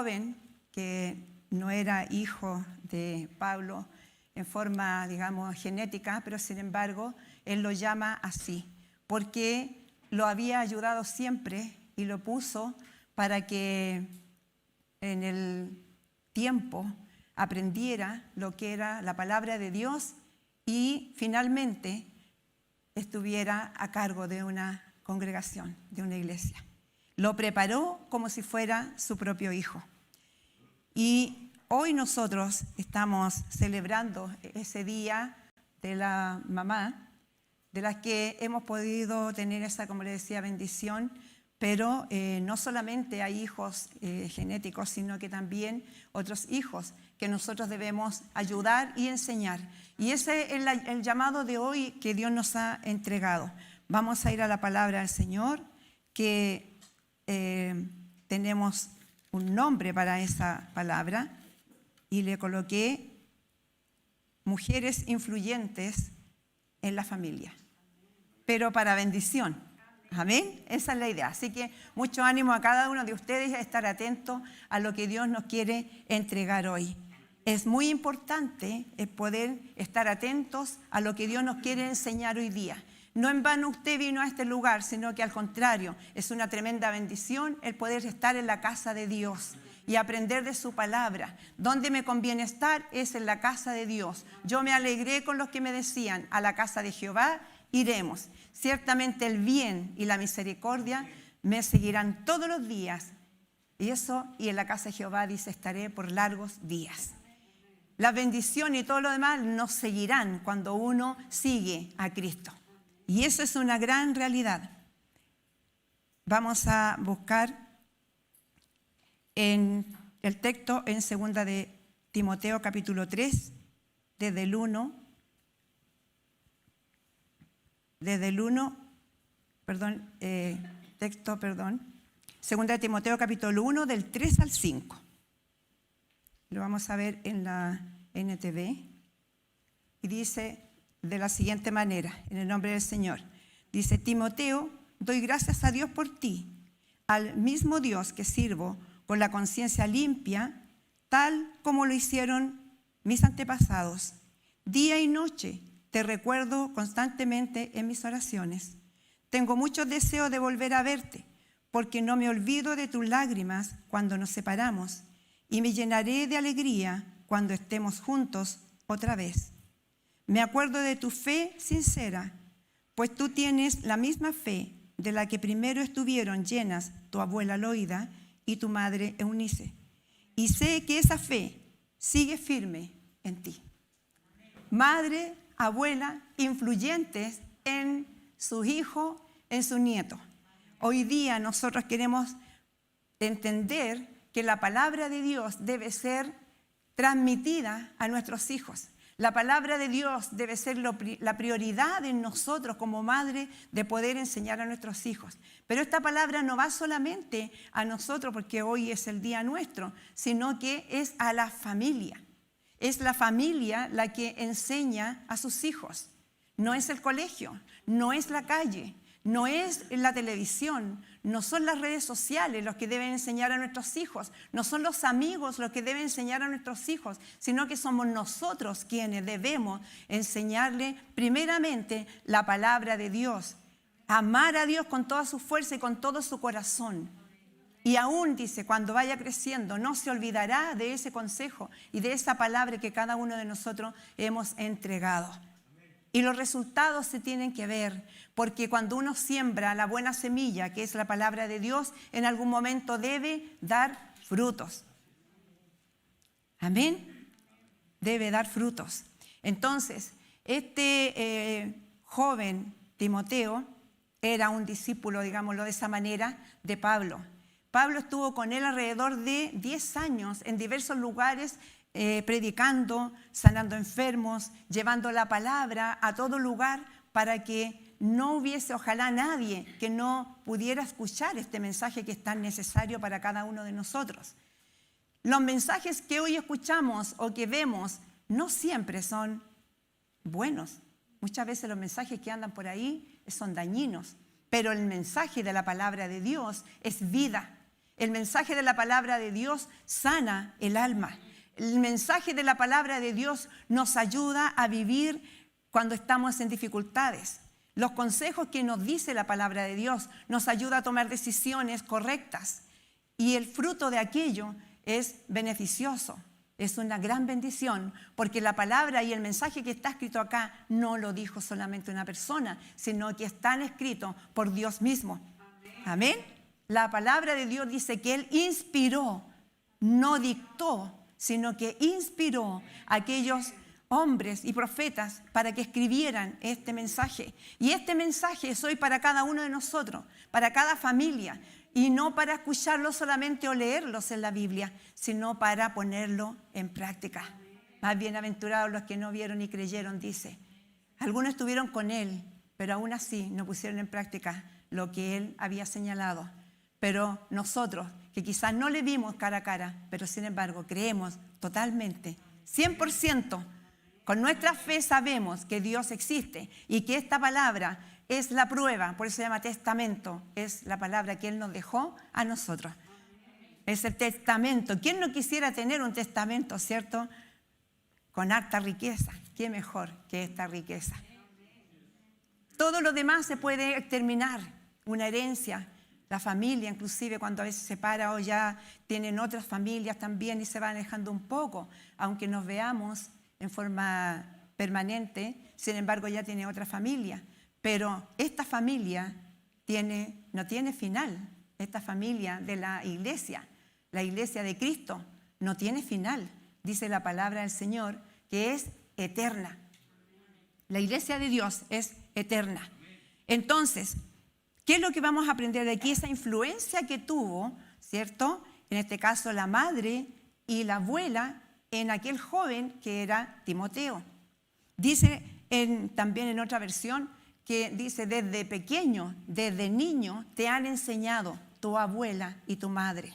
joven que no era hijo de Pablo en forma, digamos, genética, pero sin embargo, él lo llama así, porque lo había ayudado siempre y lo puso para que en el tiempo aprendiera lo que era la palabra de Dios y finalmente estuviera a cargo de una congregación, de una iglesia. Lo preparó como si fuera su propio hijo. Y hoy nosotros estamos celebrando ese día de la mamá, de las que hemos podido tener esa, como le decía, bendición, pero no solamente hay hijos genéticos, sino que también otros hijos que nosotros debemos ayudar y enseñar. Y ese es el llamado de hoy que Dios nos ha entregado. Vamos a ir a la palabra del Señor, que tenemos un nombre para esa palabra, y le coloqué mujeres influyentes en la familia, pero para bendición. Amén, esa es la idea. Así que mucho ánimo a cada uno de ustedes a estar atentos a lo que Dios nos quiere entregar hoy. Es muy importante poder estar atentos a lo que Dios nos quiere enseñar hoy día. No en vano usted vino a este lugar, sino que al contrario, es una tremenda bendición el poder estar en la casa de Dios y aprender de su palabra. ¿Dónde me conviene estar? Es en la casa de Dios. Yo me alegré con los que me decían, a la casa de Jehová iremos. Ciertamente el bien y la misericordia me seguirán todos los días. Y en la casa de Jehová dice, estaré por largos días. La bendición y todo lo demás nos seguirán cuando uno sigue a Cristo. Y eso es una gran realidad. Vamos a buscar en el texto en 2 de Timoteo capítulo 3, desde el 1, texto, 2 de Timoteo capítulo 1, del 3 al 5. Lo vamos a ver en la NTV. Y dice de la siguiente manera, en el nombre del Señor. Dice, Timoteo, doy gracias a Dios por ti, al mismo Dios que sirvo con la conciencia limpia, tal como lo hicieron mis antepasados. Día y noche te recuerdo constantemente en mis oraciones. Tengo mucho deseo de volver a verte, porque no me olvido de tus lágrimas cuando nos separamos, y me llenaré de alegría cuando estemos juntos otra vez. Me acuerdo de tu fe sincera, pues tú tienes la misma fe de la que primero estuvieron llenas tu abuela Loida y tu madre Eunice. Y sé que esa fe sigue firme en ti. Madre, abuela, influyentes en sus hijos, en sus nietos. Hoy día nosotros queremos entender que la palabra de Dios debe ser transmitida a nuestros hijos. La palabra de Dios debe ser la prioridad en nosotros como madre de poder enseñar a nuestros hijos. Pero esta palabra no va solamente a nosotros porque hoy es el día nuestro, sino que es a la familia. Es la familia la que enseña a sus hijos. No es el colegio, no es la calle, no es la televisión, no son las redes sociales los que deben enseñar a nuestros hijos, no son los amigos los que deben enseñar a nuestros hijos, sino que somos nosotros quienes debemos enseñarle primeramente la palabra de Dios. Amar a Dios con toda su fuerza y con todo su corazón. Y aún dice, cuando vaya creciendo, no se olvidará de ese consejo y de esa palabra que cada uno de nosotros hemos entregado. Y los resultados se tienen que ver, porque cuando uno siembra la buena semilla, que es la palabra de Dios, en algún momento debe dar frutos. Amén. Debe dar frutos. Entonces, este joven Timoteo era un discípulo, digámoslo de esa manera, de Pablo. Pablo estuvo con él alrededor de 10 años en diversos lugares, predicando, sanando enfermos, llevando la palabra a todo lugar para que no hubiese, ojalá, nadie que no pudiera escuchar este mensaje que es tan necesario para cada uno de nosotros. Los mensajes que hoy escuchamos o que vemos no siempre son buenos. Muchas veces los mensajes que andan por ahí son dañinos, pero el mensaje de la palabra de Dios es vida. El mensaje de la palabra de Dios sana el alma. El mensaje de la palabra de Dios nos ayuda a vivir cuando estamos en dificultades. Los consejos que nos dice la palabra de Dios nos ayuda a tomar decisiones correctas. Y el fruto de aquello es beneficioso. Es una gran bendición, porque la palabra y el mensaje que está escrito acá no lo dijo solamente una persona, sino que están escritos por Dios mismo. Amén. La palabra de Dios dice que Él inspiró, no dictó, sino que inspiró a aquellos hombres y profetas para que escribieran este mensaje. Y este mensaje es hoy para cada uno de nosotros, para cada familia, y no para escucharlo solamente o leerlos en la Biblia, sino para ponerlo en práctica. Más bienaventurados los que no vieron y creyeron, dice. Algunos estuvieron con Él, pero aún así no pusieron en práctica lo que Él había señalado. Pero nosotros, que quizás no le vimos cara a cara, pero sin embargo creemos totalmente, 100%, con nuestra fe sabemos que Dios existe y que esta palabra es la prueba, por eso se llama testamento, es la palabra que Él nos dejó a nosotros. Es el testamento. ¿Quién no quisiera tener un testamento, cierto? Con harta riqueza. ¿Qué mejor que esta riqueza? Todo lo demás se puede exterminar, una herencia, la familia inclusive cuando a veces se separa o ya tienen otras familias también y se van alejando un poco, aunque nos veamos en forma permanente, sin embargo ya tiene otra familia. Pero esta familia no tiene final. Esta familia de la iglesia de Cristo, no tiene final. Dice la palabra del Señor que es eterna. La iglesia de Dios es eterna. Entonces, ¿qué es lo que vamos a aprender de aquí? Esa influencia que tuvo, ¿cierto? En este caso la madre y la abuela en aquel joven que era Timoteo. Dice también en otra versión, que dice, desde pequeño, desde niño, te han enseñado tu abuela y tu madre.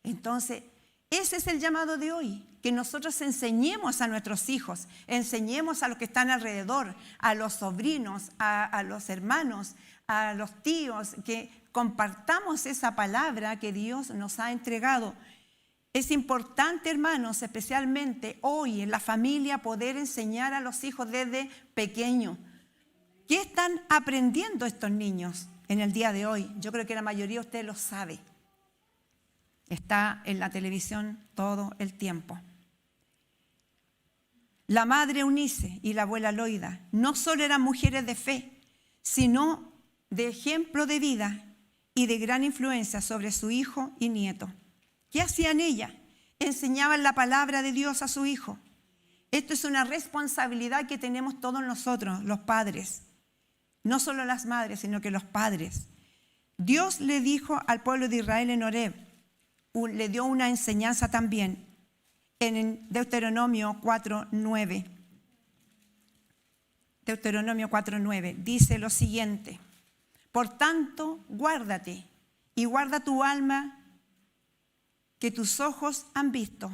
Entonces, ese es el llamado de hoy, que nosotros enseñemos a nuestros hijos, enseñemos a los que están alrededor, a los sobrinos, a los hermanos, a los tíos, que compartamos esa palabra que Dios nos ha entregado. Es importante, hermanos, especialmente hoy en la familia, poder enseñar a los hijos desde pequeños. ¿Qué están aprendiendo estos niños en el día de hoy? Yo creo que la mayoría de ustedes lo sabe. Está en la televisión todo el tiempo. La madre Eunice y la abuela Loida no solo eran mujeres de fe, sino de ejemplo de vida y de gran influencia sobre su hijo y nieto. ¿Qué hacían ellas? Enseñaban la palabra de Dios a su hijo. Esto es una responsabilidad que tenemos todos nosotros, los padres. No solo las madres, sino que los padres. Dios le dijo al pueblo de Israel en Horeb, le dio una enseñanza también en Deuteronomio 4:9. Deuteronomio 4:9 dice lo siguiente: por tanto, guárdate y guarda tu alma que tus ojos han visto,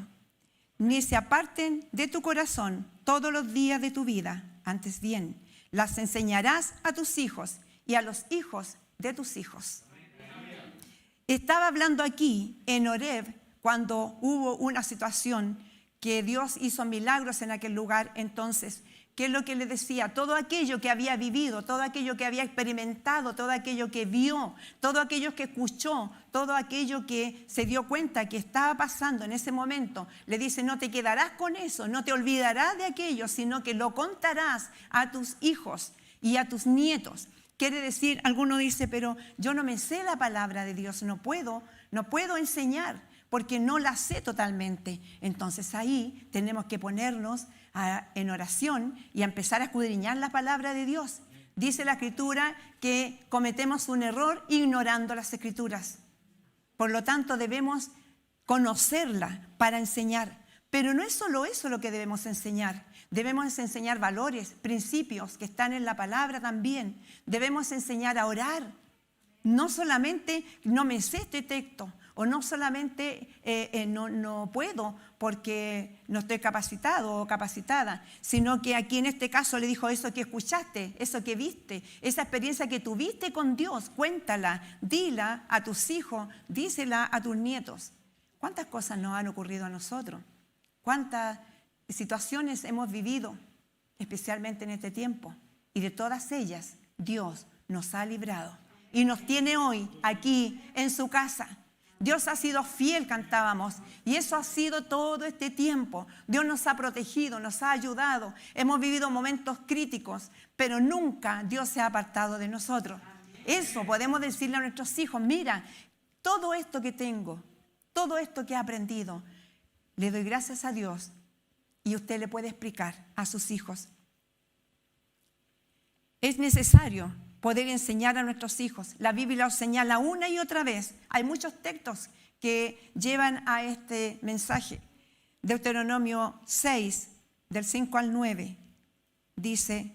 ni se aparten de tu corazón todos los días de tu vida, antes bien, las enseñarás a tus hijos y a los hijos de tus hijos. Estaba hablando aquí en Horeb cuando hubo una situación que Dios hizo milagros en aquel lugar. Entonces, ¿qué es lo que le decía? Todo aquello que había vivido, todo aquello que había experimentado, todo aquello que vio, todo aquello que escuchó, todo aquello que se dio cuenta que estaba pasando en ese momento, le dice, no te quedarás con eso, no te olvidarás de aquello, sino que lo contarás a tus hijos y a tus nietos. Quiere decir, alguno dice, pero yo no me sé la palabra de Dios, no puedo enseñar porque no la sé totalmente. Entonces ahí tenemos que ponernos en oración y a empezar a escudriñar la palabra de Dios. Dice la Escritura que cometemos un error ignorando las Escrituras. Por lo tanto, debemos conocerla para enseñar. Pero no es solo eso lo que debemos enseñar. Debemos enseñar valores, principios que están en la palabra también. Debemos enseñar a orar. No solamente no me sé este texto O no solamente no puedo porque no estoy capacitado o capacitada, sino que aquí en este caso le dijo: eso que escuchaste, eso que viste, esa experiencia que tuviste con Dios, cuéntala, dila a tus hijos, dísela a tus nietos. ¿Cuántas cosas nos han ocurrido a nosotros? ¿Cuántas situaciones hemos vivido, especialmente en este tiempo? Y de todas ellas, Dios nos ha librado y nos tiene hoy aquí en su casa. Dios ha sido fiel, cantábamos, y eso ha sido todo este tiempo. Dios nos ha protegido, nos ha ayudado. Hemos vivido momentos críticos, pero nunca Dios se ha apartado de nosotros. Eso podemos decirle a nuestros hijos: mira, todo esto que tengo, todo esto que he aprendido, le doy gracias a Dios. Y usted le puede explicar a sus hijos. Es necesario poder enseñar a nuestros hijos. La Biblia los señala una y otra vez. Hay muchos textos que llevan a este mensaje. Deuteronomio 6, del 5 al 9, dice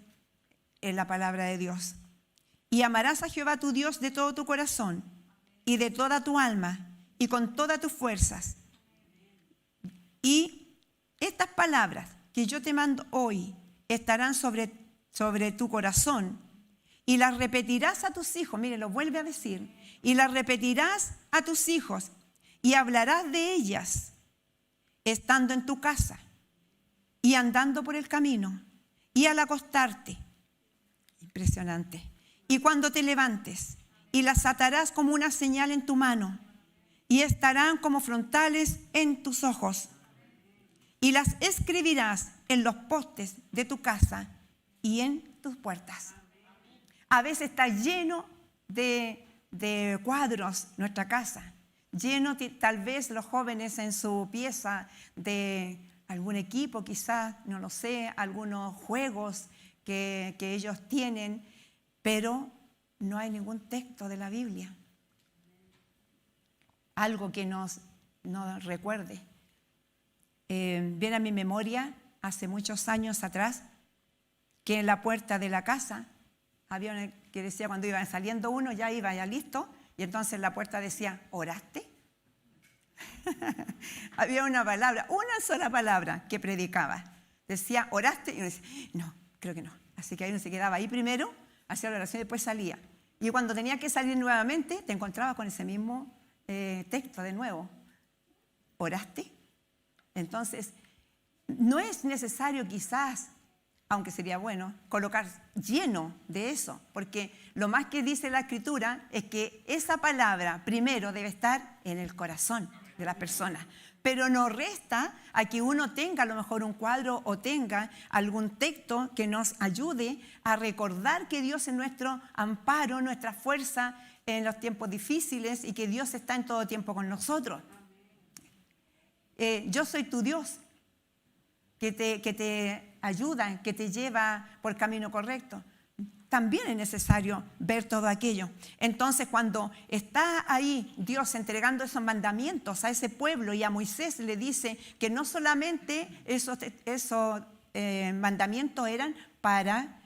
en la palabra de Dios: y amarás a Jehová tu Dios de todo tu corazón y de toda tu alma y con todas tus fuerzas. Y estas palabras que yo te mando hoy estarán sobre tu corazón, y las repetirás a tus hijos. Mire, lo vuelve a decir: y las repetirás a tus hijos, y hablarás de ellas estando en tu casa, y andando por el camino, y al acostarte. Impresionante. Y cuando te levantes, y las atarás como una señal en tu mano, y estarán como frontales en tus ojos. Y las escribirás en los postes de tu casa y en tus puertas. A veces está lleno de cuadros nuestra casa, lleno tal vez los jóvenes en su pieza de algún equipo, quizás, no lo sé, algunos juegos que ellos tienen, pero no hay ningún texto de la Biblia, algo que nos recuerde. Viene a mi memoria hace muchos años atrás que en la puerta de la casa había una que decía, cuando iba saliendo uno, ya iba ya listo, y entonces la puerta decía: ¿oraste? Había una palabra, una sola palabra que predicaba. Decía: ¿oraste? Y uno decía: no, creo que no. Así que ahí uno se quedaba ahí primero, hacía la oración y después salía. Y cuando tenía que salir nuevamente, te encontrabas con ese mismo texto de nuevo. ¿Oraste? Entonces, no es necesario quizás, aunque sería bueno, colocar lleno de eso, porque lo más que dice la Escritura es que esa palabra primero debe estar en el corazón de las personas. Pero no resta a que uno tenga a lo mejor un cuadro o tenga algún texto que nos ayude a recordar que Dios es nuestro amparo, nuestra fuerza en los tiempos difíciles y que Dios está en todo tiempo con nosotros. Yo soy tu Dios, que te ayuda, que te lleva por el camino correcto. También es necesario ver todo aquello. Entonces, cuando está ahí Dios entregando esos mandamientos a ese pueblo, y a Moisés le dice que no solamente esos mandamientos eran para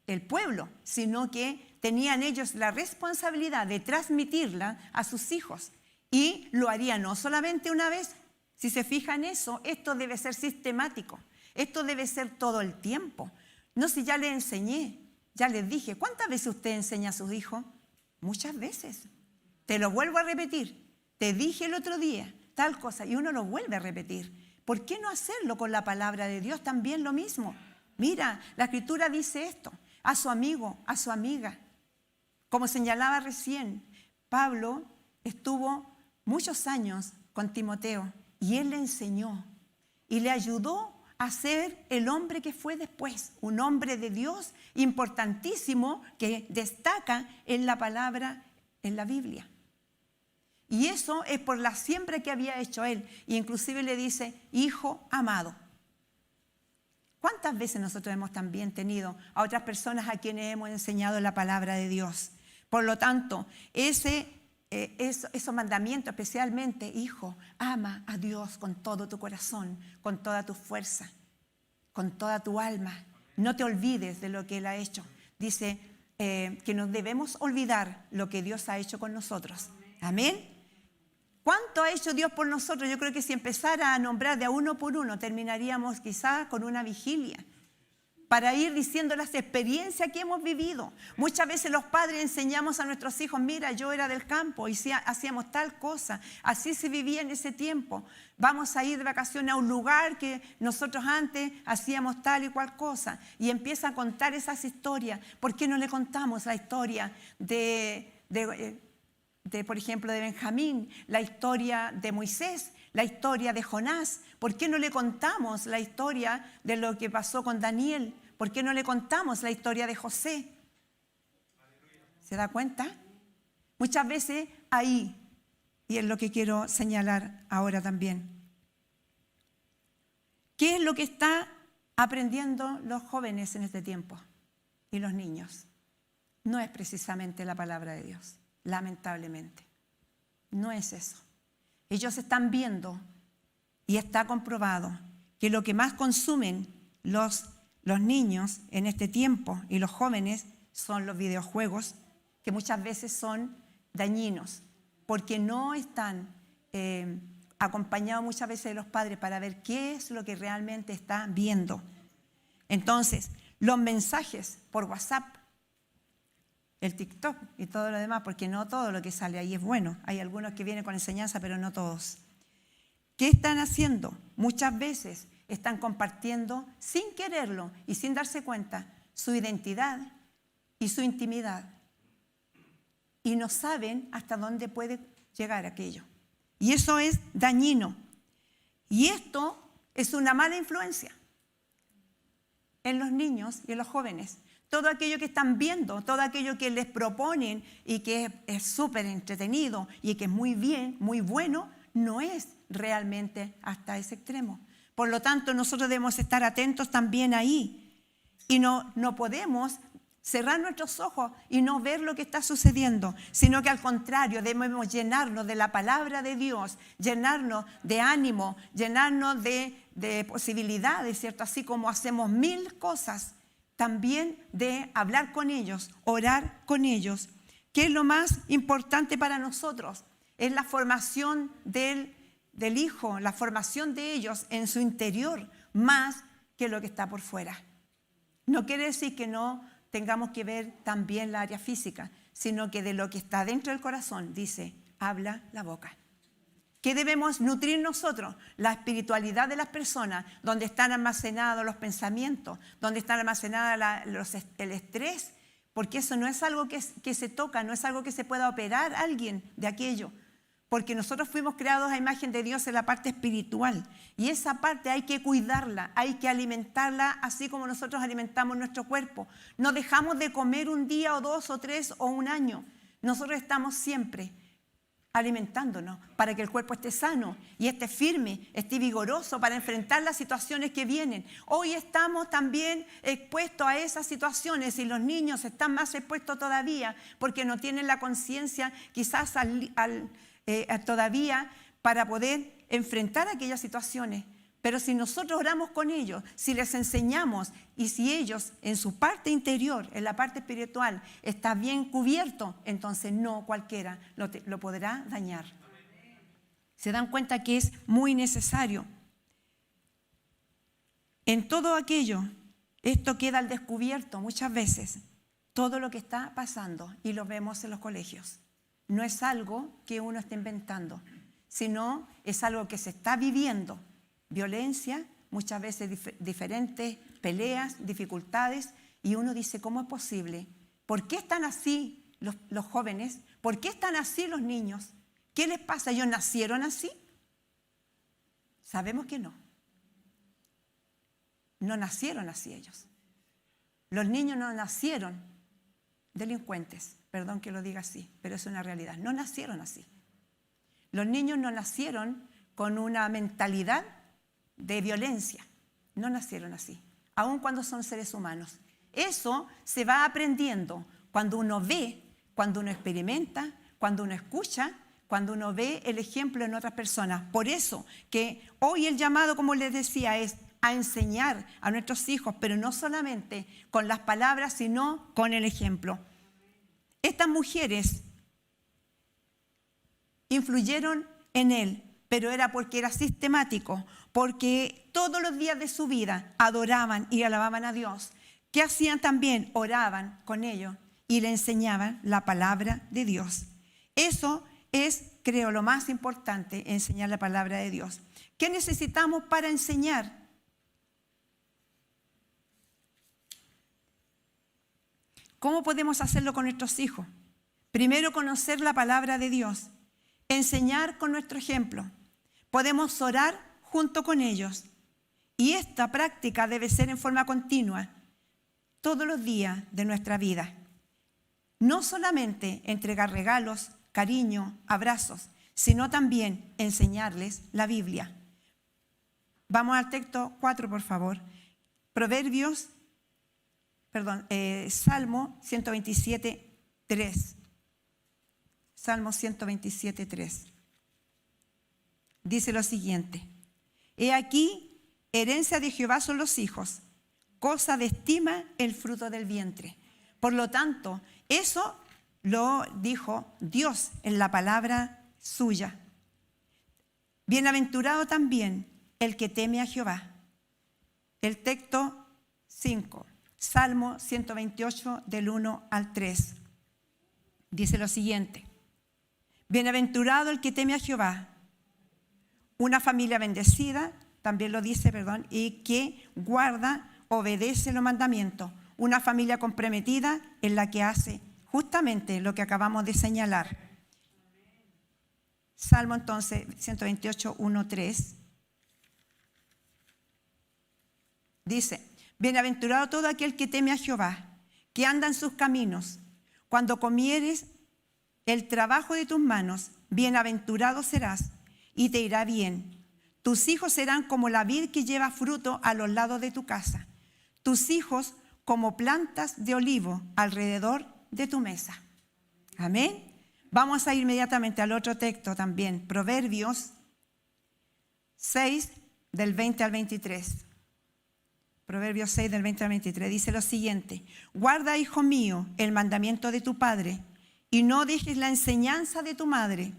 el pueblo, sino que tenían ellos la responsabilidad de transmitirla a sus hijos. Y lo harían no solamente una vez. Si se fijan en eso, esto debe ser sistemático. Esto debe ser todo el tiempo. No, si ya les enseñé, ya les dije. ¿Cuántas veces usted enseña a sus hijos? Muchas veces. Te lo vuelvo a repetir. Te dije el otro día tal cosa y uno lo vuelve a repetir. ¿Por qué no hacerlo con la palabra de Dios también lo mismo? Mira, la Escritura dice esto: a su amigo, a su amiga. Como señalaba recién, Pablo estuvo muchos años con Timoteo. Y él le enseñó y le ayudó a ser el hombre que fue después, un hombre de Dios importantísimo que destaca en la palabra, en la Biblia. Y eso es por la siembra que había hecho él. Y inclusive le dice: hijo amado. ¿Cuántas veces nosotros hemos también tenido a otras personas a quienes hemos enseñado la palabra de Dios? Por lo tanto, esos mandamientos, especialmente: hijo, ama a Dios con todo tu corazón, con toda tu fuerza, con toda tu alma. No te olvides de lo que Él ha hecho. Dice que nos debemos olvidar lo que Dios ha hecho con nosotros. Amén. ¿Cuánto ha hecho Dios por nosotros? Yo creo que si empezara a nombrar de a uno por uno, terminaríamos quizás con una vigilia para ir diciendo las experiencias que hemos vivido. Muchas veces los padres enseñamos a nuestros hijos, mira, yo era del campo y hacíamos tal cosa, así se vivía en ese tiempo. Vamos a ir de vacaciones a un lugar que nosotros antes hacíamos tal y cual cosa. Y empieza a contar esas historias. ¿Por qué no le contamos la historia por ejemplo, de Benjamín, la historia de Moisés, la historia de Jonás? ¿Por qué no le contamos la historia de lo que pasó con Daniel? ¿Por qué no le contamos la historia de José? ¿Se da cuenta? Muchas veces ahí, y es lo que quiero señalar ahora también. ¿Qué es lo que están aprendiendo los jóvenes en este tiempo y los niños? No es precisamente la palabra de Dios. Lamentablemente, no es eso. Ellos están viendo y está comprobado que lo que más consumen los niños en este tiempo y los jóvenes son los videojuegos, que muchas veces son dañinos, porque no están acompañados muchas veces de los padres para ver qué es lo que realmente están viendo. Entonces, los mensajes por WhatsApp, el TikTok y todo lo demás, porque no todo lo que sale ahí es bueno. Hay algunos que vienen con enseñanza, pero no todos. ¿Qué están haciendo? Muchas veces están compartiendo sin quererlo y sin darse cuenta su identidad y su intimidad. Y no saben hasta dónde puede llegar aquello. Y eso es dañino. Y esto es una mala influencia en los niños y en los jóvenes. Todo aquello que están viendo, todo aquello que les proponen y que es súper entretenido y que es muy bien, muy bueno, no es realmente hasta ese extremo. Por lo tanto, nosotros debemos estar atentos también ahí. Y no podemos cerrar nuestros ojos y no ver lo que está sucediendo, sino que al contrario, debemos llenarnos de la palabra de Dios, llenarnos de ánimo, llenarnos de posibilidades, ¿cierto? Así como hacemos 1000 cosas, también de hablar con ellos, orar con ellos. ¿Qué es lo más importante para nosotros? Es la formación del hijo, la formación de ellos en su interior, más que lo que está por fuera. No quiere decir que no tengamos que ver también la área física, sino que de lo que está dentro del corazón, dice, habla la boca. ¿Qué debemos nutrir nosotros? La espiritualidad de las personas, donde están almacenados los pensamientos, donde están almacenados el estrés, porque eso no es algo que se toca, no es algo que se pueda operar a alguien de aquello, porque nosotros fuimos creados a imagen de Dios en la parte espiritual, y esa parte hay que cuidarla, hay que alimentarla así como nosotros alimentamos nuestro cuerpo. No dejamos de comer un día o 2 o 3 o un año, nosotros estamos siempre alimentándonos para que el cuerpo esté sano y esté firme, esté vigoroso para enfrentar las situaciones que vienen. Hoy estamos también expuestos a esas situaciones y los niños están más expuestos todavía porque no tienen la conciencia quizás todavía para poder enfrentar aquellas situaciones. Pero si nosotros oramos con ellos, si les enseñamos y si ellos en su parte interior, en la parte espiritual, está bien cubierto, entonces no cualquiera lo podrá dañar. Se dan cuenta que es muy necesario. En todo aquello, esto queda al descubierto muchas veces, todo lo que está pasando y lo vemos en los colegios. No es algo que uno esté inventando, sino es algo que se está viviendo. Violencia, muchas veces diferentes peleas, dificultades, y uno dice, ¿cómo es posible? ¿Por qué están así los jóvenes? ¿Por qué están así los niños? ¿Qué les pasa? ¿Ellos nacieron así? Sabemos que no. No nacieron así ellos. Los niños no nacieron delincuentes, perdón que lo diga así, pero es una realidad. No nacieron así. Los niños no nacieron con una mentalidad de violencia, no nacieron así, aun cuando son seres humanos. Eso se va aprendiendo cuando uno ve, cuando uno experimenta, cuando uno escucha, cuando uno ve el ejemplo en otras personas. Por eso que hoy el llamado, como les decía, es a enseñar a nuestros hijos, pero no solamente con las palabras, sino con el ejemplo. Estas mujeres influyeron en él, pero era porque era sistemático, porque todos los días de su vida adoraban y alababan a Dios. ¿Qué hacían también? Oraban con ellos y le enseñaban la palabra de Dios. Eso es, creo, lo más importante, enseñar la palabra de Dios. ¿Qué necesitamos para enseñar? ¿Cómo podemos hacerlo con nuestros hijos? Primero, conocer la palabra de Dios, enseñar con nuestro ejemplo. Podemos orar junto con ellos y esta práctica debe ser en forma continua, todos los días de nuestra vida. No solamente entregar regalos, cariño, abrazos, sino también enseñarles la Biblia. Vamos al texto 4, por favor. Salmo 127, 3. Salmo 127, 3. Dice lo siguiente: He aquí, herencia de Jehová son los hijos, cosa de estima el fruto del vientre. Por lo tanto, eso lo dijo Dios en la palabra suya. Bienaventurado también el que teme a Jehová. El texto 5, Salmo 128 del 1 al 3. Dice lo siguiente: Bienaventurado el que teme a Jehová, una familia bendecida, también lo dice, y que guarda, obedece los mandamientos, una familia comprometida en la que hace justamente lo que acabamos de señalar. Salmo entonces 128, 1, 3. Dice: Bienaventurado todo aquel que teme a Jehová, que anda en sus caminos. Cuando comieres el trabajo de tus manos, bienaventurado serás y te irá bien. Tus hijos serán como la vid que lleva fruto a los lados de tu casa. Tus hijos como plantas de olivo alrededor de tu mesa. Amén. Vamos a ir inmediatamente al otro texto también. Proverbios 6, del 20 al 23. Proverbios 6, del 20 al 23. Dice lo siguiente: Guarda, hijo mío, el mandamiento de tu padre, y no dejes la enseñanza de tu madre.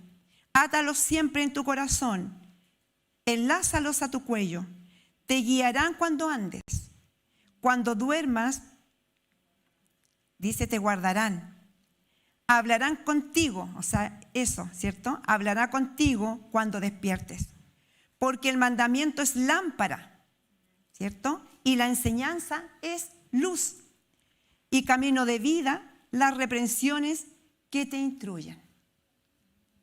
Átalos siempre en tu corazón, enlázalos a tu cuello. Te guiarán cuando andes. Cuando duermas, dice, te guardarán. Hablarán contigo, o sea, eso, ¿cierto? Hablará contigo cuando despiertes. Porque el mandamiento es lámpara, ¿cierto? Y la enseñanza es luz. Y camino de vida, las reprensiones que te instruyan.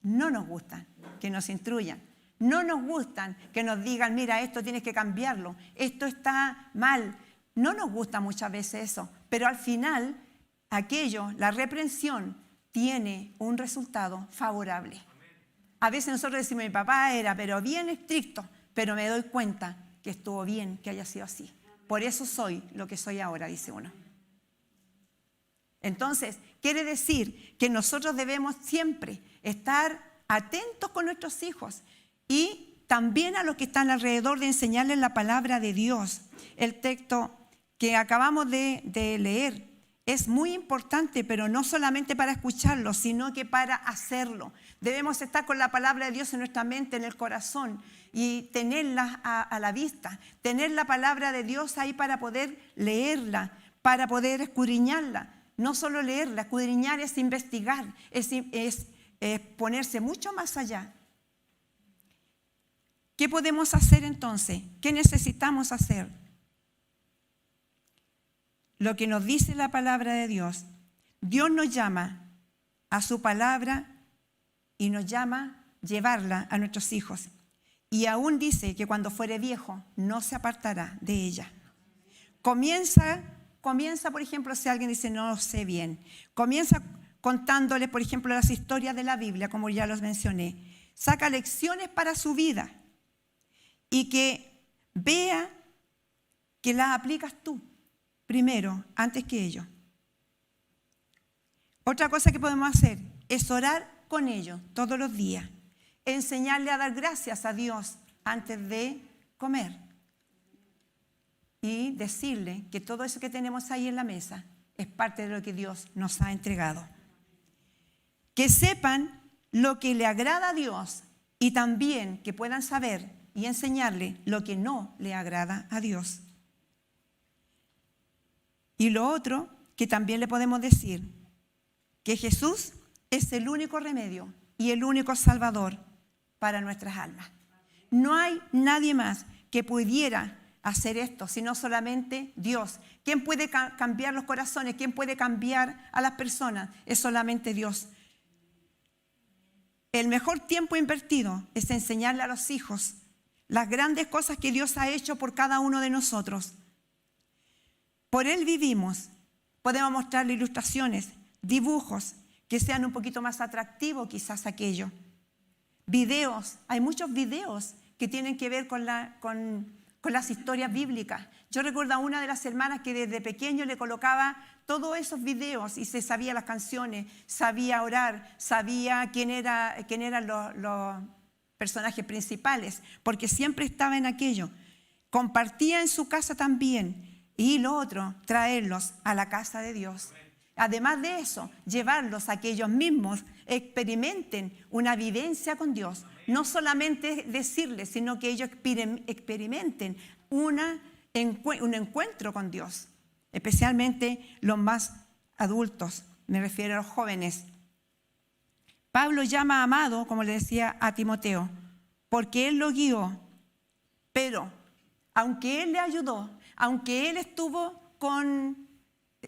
No nos gustan que nos instruyan. No nos gustan que nos digan, mira, esto tienes que cambiarlo, esto está mal. No nos gusta muchas veces eso, pero al final, la reprensión, tiene un resultado favorable. A veces nosotros decimos, mi papá era, pero bien estricto, pero me doy cuenta que estuvo bien que haya sido así. Por eso soy lo que soy ahora, dice uno. Entonces, quiere decir que nosotros debemos siempre estar atentos con nuestros hijos y también a los que están alrededor, de enseñarles la palabra de Dios. El texto que acabamos de leer es muy importante, pero no solamente para escucharlo, sino que para hacerlo. Debemos estar con la palabra de Dios en nuestra mente, en el corazón, y tenerla a la vista, tener la palabra de Dios ahí para poder leerla, para poder escudriñarla. No solo leerla, escudriñar es investigar, es ponerse mucho más allá. ¿Qué podemos hacer entonces? ¿Qué necesitamos hacer? Lo que nos dice la palabra de Dios. Dios nos llama a su palabra y nos llama a llevarla a nuestros hijos. Y aún dice que cuando fuere viejo no se apartará de ella. Comienza, por ejemplo, si alguien dice no sé bien, comienza contándoles, por ejemplo, las historias de la Biblia, como ya los mencioné. Saca lecciones para su vida y que vea que las aplicas tú primero, antes que ellos. Otra cosa que podemos hacer es orar con ellos todos los días. Enseñarle a dar gracias a Dios antes de comer. Y decirle que todo eso que tenemos ahí en la mesa es parte de lo que Dios nos ha entregado. Que sepan lo que le agrada a Dios y también que puedan saber y enseñarle lo que no le agrada a Dios. Y lo otro que también le podemos decir, que Jesús es el único remedio y el único salvador para nuestras almas. No hay nadie más que pudiera hacer esto, sino solamente Dios. ¿Quién puede cambiar los corazones? ¿Quién puede cambiar a las personas? Es solamente Dios. El mejor tiempo invertido es enseñarle a los hijos las grandes cosas que Dios ha hecho por cada uno de nosotros. Por Él vivimos. Podemos mostrarle ilustraciones, dibujos que sean un poquito más atractivos quizás aquello. Videos, hay muchos videos que tienen que ver con las historias bíblicas. Yo recuerdo a una de las hermanas que desde pequeño le colocaba todos esos videos y se sabía las canciones, sabía orar, sabía quién eran los personajes principales, porque siempre estaba en aquello. Compartía en su casa también. Y lo otro, traerlos a la casa de Dios. Además de eso, llevarlos a que ellos mismos experimenten una vivencia con Dios. No solamente decirles, sino que ellos experimenten un encuentro con Dios. Especialmente los más adultos, me refiero a los jóvenes. Pablo llama amado, como le decía a Timoteo, porque él lo guió. Pero, aunque él le ayudó, aunque él estuvo con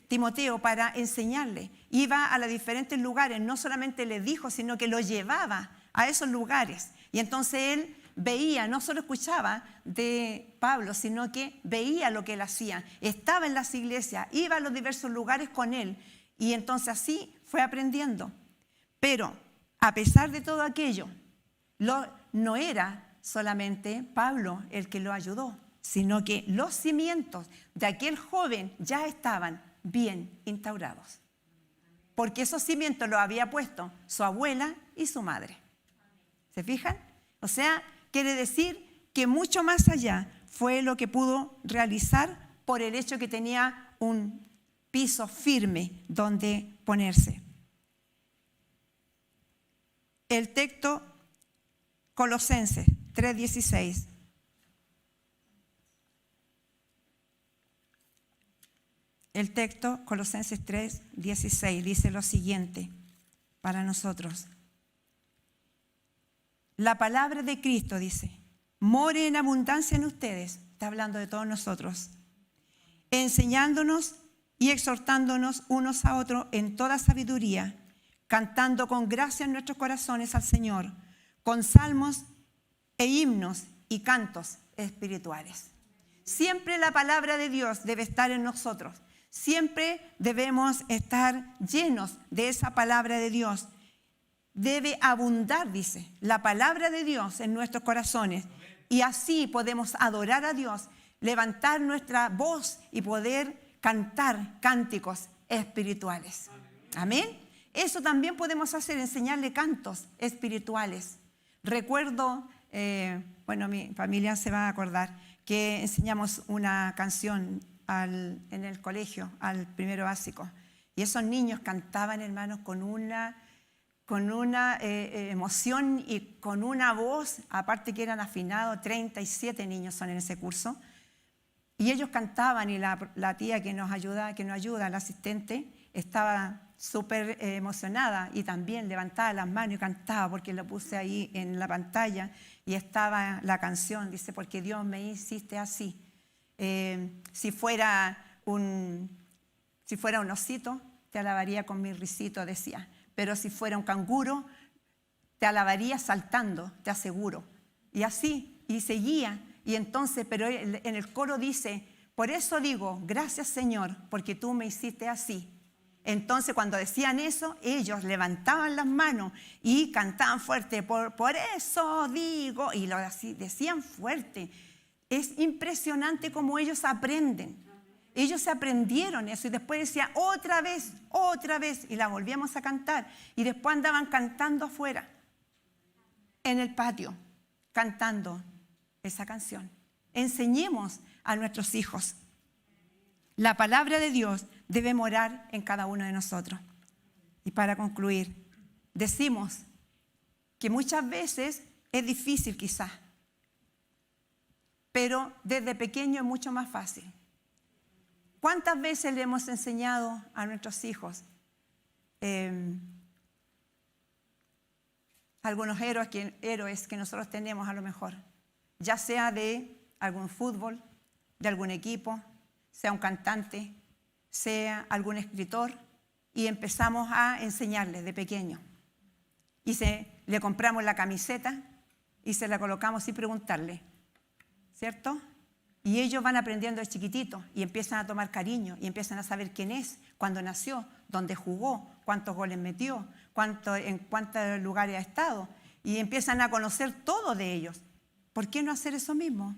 Timoteo para enseñarle, iba a los diferentes lugares, no solamente le dijo, sino que lo llevaba a esos lugares. Y entonces él veía, no solo escuchaba de Pablo, sino que veía lo que él hacía. Estaba en las iglesias, iba a los diversos lugares con él. Y entonces así fue aprendiendo. Pero a pesar de todo aquello, no era solamente Pablo el que lo ayudó, sino que los cimientos de aquel joven ya estaban bien instaurados. Porque esos cimientos los había puesto su abuela y su madre. ¿Se fijan? O sea, quiere decir que mucho más allá fue lo que pudo realizar por el hecho que tenía un piso firme donde ponerse. El texto Colosenses 3:16. El texto Colosenses 3:16 dice lo siguiente para nosotros. La palabra de Cristo, dice, more en abundancia en ustedes, está hablando de todos nosotros, enseñándonos y exhortándonos unos a otros en toda sabiduría, cantando con gracia en nuestros corazones al Señor, con salmos e himnos y cantos espirituales. Siempre la palabra de Dios debe estar en nosotros. Siempre debemos estar llenos de esa palabra de Dios. Debe abundar, dice, la palabra de Dios en nuestros corazones. Y así podemos adorar a Dios, levantar nuestra voz y poder cantar cánticos espirituales. Amén. Eso también podemos hacer, enseñarle cantos espirituales. Recuerdo, mi familia se va a acordar que enseñamos una canción en el colegio, al primero básico. Y esos niños cantaban, hermanos, con una emoción y con una voz, aparte que eran afinados, 37 niños son en ese curso. Y ellos cantaban y la tía que nos ayuda, la asistente, estaba súper emocionada y también levantaba las manos y cantaba, porque lo puse ahí en la pantalla y estaba la canción, dice, porque Dios me hiciste así. Si fuera un osito, te alabaría con mi risito, decía. Pero si fuera un canguro, te alabaría saltando, te aseguro. Y así, y seguía. Y entonces, pero en el coro dice, por eso digo, gracias Señor, porque tú me hiciste así. Entonces, cuando decían eso, ellos levantaban las manos y cantaban fuerte, por eso digo, y lo decían fuerte. Es impresionante cómo ellos aprenden. Ellos aprendieron eso y después decían otra vez, y la volvíamos a cantar. Y después andaban cantando afuera, en el patio, cantando esa canción. Enseñemos a nuestros hijos. La palabra de Dios debe morar en cada uno de nosotros. Y para concluir, decimos que muchas veces es difícil quizás, pero desde pequeño es mucho más fácil. ¿Cuántas veces le hemos enseñado a nuestros hijos algunos héroes que nosotros tenemos a lo mejor? Ya sea de algún fútbol, de algún equipo, sea un cantante, sea algún escritor, y empezamos a enseñarles de pequeño. Y le compramos la camiseta y se la colocamos sin preguntarle, ¿cierto? Y ellos van aprendiendo de chiquititos y empiezan a tomar cariño y empiezan a saber quién es, cuándo nació, dónde jugó, cuántos goles metió, en cuántos lugares ha estado, y empiezan a conocer todo de ellos. ¿Por qué no hacer eso mismo?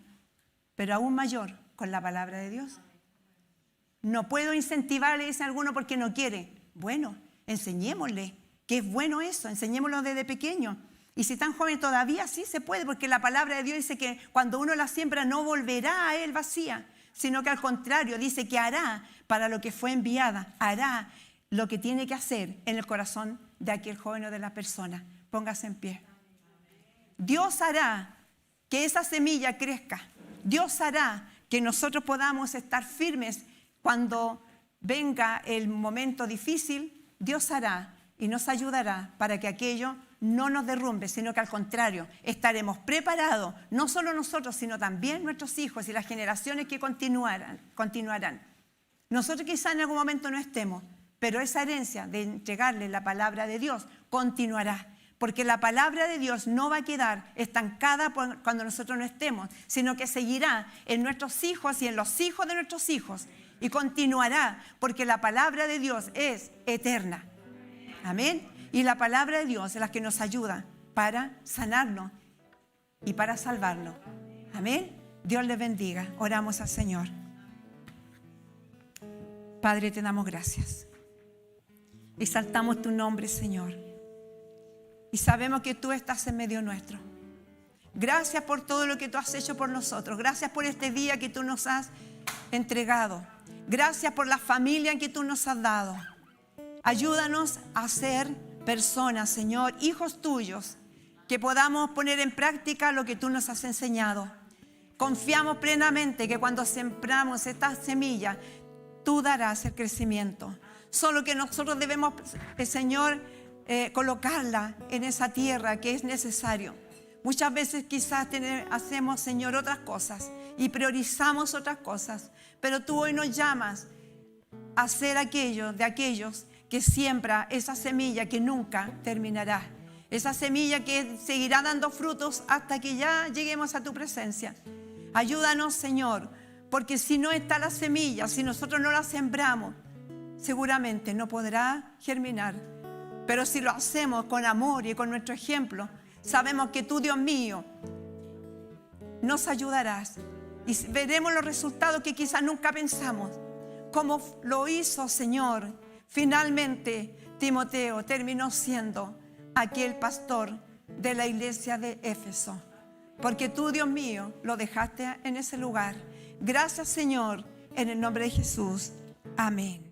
Pero aún mayor, con la palabra de Dios. No puedo incentivarle, dicen algunos, porque no quiere. Bueno, enseñémosle que es bueno eso, enseñémoslo desde pequeño. Y si tan joven todavía sí se puede, porque la palabra de Dios dice que cuando uno la siembra no volverá a él vacía, sino que al contrario dice que hará para lo que fue enviada, hará lo que tiene que hacer en el corazón de aquel joven o de la persona. Póngase en pie. Dios hará que esa semilla crezca. Dios hará que nosotros podamos estar firmes cuando venga el momento difícil. Dios hará y nos ayudará para que aquello no nos derrumbe, sino que al contrario, estaremos preparados, no solo nosotros, sino también nuestros hijos y las generaciones que continuarán. Nosotros quizá en algún momento no estemos, pero esa herencia de entregarle la palabra de Dios continuará, porque la palabra de Dios no va a quedar estancada cuando nosotros no estemos, sino que seguirá en nuestros hijos y en los hijos de nuestros hijos, y continuará, porque la palabra de Dios es eterna. Amén. Y la palabra de Dios es la que nos ayuda para sanarnos y para salvarnos. Amén. Dios les bendiga. Oramos al Señor. Padre, te damos gracias. Exaltamos tu nombre, Señor. Y sabemos que tú estás en medio nuestro. Gracias por todo lo que tú has hecho por nosotros. Gracias por este día que tú nos has entregado. Gracias por la familia que tú nos has dado. Ayúdanos a ser personas, Señor, hijos tuyos, que podamos poner en práctica lo que tú nos has enseñado. Confiamos plenamente que cuando sembramos esta semilla, tú darás el crecimiento. Solo que nosotros debemos, Señor, colocarla en esa tierra que es necesario. Muchas veces quizás hacemos, Señor, otras cosas y priorizamos otras cosas, pero tú hoy nos llamas a ser de aquellos que siembra esa semilla que nunca terminará. Esa semilla que seguirá dando frutos hasta que ya lleguemos a tu presencia. Ayúdanos, Señor, porque si no está la semilla, si nosotros no la sembramos, seguramente no podrá germinar. Pero si lo hacemos con amor y con nuestro ejemplo, sabemos que tú, Dios mío, nos ayudarás y veremos los resultados que quizás nunca pensamos. Como lo hizo, Señor, finalmente Timoteo terminó siendo aquel pastor de la iglesia de Éfeso. Porque tú, Dios mío, lo dejaste en ese lugar. Gracias, Señor, en el nombre de Jesús. Amén.